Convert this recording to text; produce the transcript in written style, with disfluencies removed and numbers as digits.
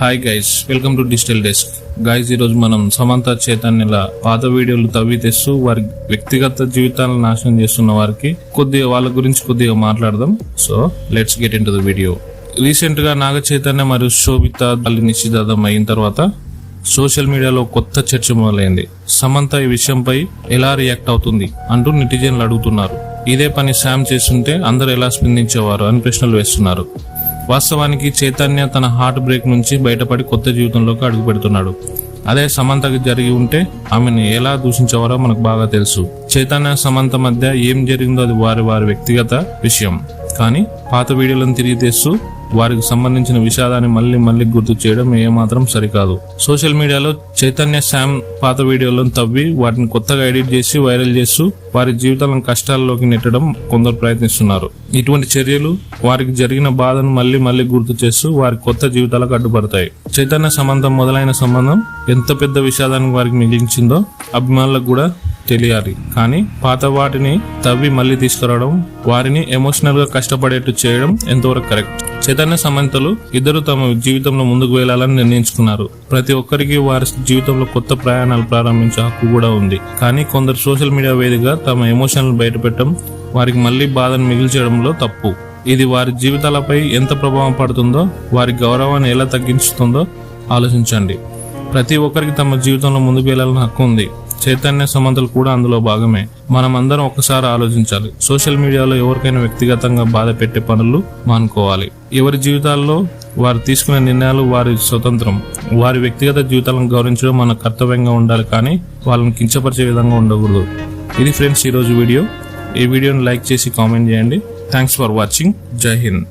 Hi guys, welcome to digital desk. Guys, ఈరోజు మనం సమంత చైతన్యల పాత వీడియోలు తవ్వి తెస్తూ వారి వ్యక్తిగత జీవితాలను నాశనం చేస్తున్న వారికి వాళ్ళ గురించి కొద్దిగా మాట్లాడదాం. So let's get in to the video. Recent గా నాగ చైతన్య మరియు శోభిత తల్లి నిశ్చితార్థం అయిన తర్వాత సోషల్ మీడియాలో కొత్త చర్చ మొదలైంది. సమంత ఈ విషయంపై ఎలా రియాక్ట్ అవుతుంది అంటూ నెటిజన్లు అడుగుతున్నారు. ఇదే పని శామ్ చేస్తుంటే అందరూ ఎలా స్పందించేవారు అని ప్రశ్నలు వేస్తున్నారు. వాస్తవానికి చైతన్య తన హార్ట్ బ్రేక్ నుంచి బయటపడి కొత్త జీవితంలోకి అడుగు పెడుతున్నాడు. అదే సమంతకి జరిగి ఉంటే ఆమెను ఎలా దూషించేవారో మనకు బాగా తెలుసు. చైతన్య సమంత మధ్య ఏం జరిగిందో అది వారి వ్యక్తిగత విషయం. కానీ పాత వీడియోలను తిరిగి తెస్తూ వారికి సంబంధించిన విషాదాన్ని మళ్ళీ గుర్తు చేయడం ఏమాత్రం సరికాదు. సోషల్ మీడియాలో చైతన్య శామ్ పాత వీడియోలను తవ్వి వాటిని కొత్తగా ఎడిట్ చేసి వైరల్ చేస్తూ వారి జీవితాలను కష్టాల్లోకి నెట్టడం కొందరు ప్రయత్నిస్తున్నారు. ఇటువంటి చర్యలు వారికి జరిగిన బాధను మళ్ళీ గుర్తు చేస్తూ వారి కొత్త జీవితాలకు అడ్డుపడతాయి. చైతన్య సమంతం మొదలైన సంబంధం ఎంత పెద్ద విషాదాన్ని వారికి మిగిలించిందో అభిమానులకు కూడా తెలియాలి. కానీ పాత వాటిని తవ్వి మళ్ళీ తీసుకురావడం, వారిని ఎమోషనల్ గా కష్టపడేట్టు చేయడం ఎంతవరకు కరెక్ట్? చైతన్య సమంతలు ఇద్దరు తమ జీవితంలో ముందుకు వెళ్లాలని నిర్ణయించుకున్నారు. ప్రతి ఒక్కరికి వారి జీవితంలో కొత్త ప్రయాణాలు ప్రారంభించే హక్కు కూడా ఉంది. కానీ కొందరు సోషల్ మీడియా వేదికగా తమ ఎమోషనల్ బయటపెట్టడం వారికి మళ్ళీ బాధను మిగిల్చడంలో తప్పు. ఇది వారి జీవితాలపై ఎంత ప్రభావం పడుతుందో, వారి గౌరవాన్ని ఎలా తగ్గించుతుందో ఆలోచించండి. ప్రతి ఒక్కరికి తమ జీవితంలో ముందుకు వెళ్లాలని హక్కు ఉంది. చైతన్య సమంతలు కూడా అందులో భాగమే. మనం అందరం ఒక్కసారి ఆలోచించాలి. సోషల్ మీడియాలో ఎవరికైనా వ్యక్తిగతంగా బాధ పెట్టే పనులు మానుకోవాలి. ఎవరి జీవితాల్లో వారు తీసుకునే నిర్ణయాలు వారి స్వతంత్రం. వారి వ్యక్తిగత జీవితాలను గౌరవించడం మన కర్తవ్యంగా ఉండాలి, కానీ వాళ్ళని కించపరిచే విధంగా ఉండకూడదు. ఇది ఫ్రెండ్స్ ఈరోజు వీడియో. ఈ వీడియోని లైక్ చేసి కామెంట్ చేయండి. Thanks for watching. జై హింద్.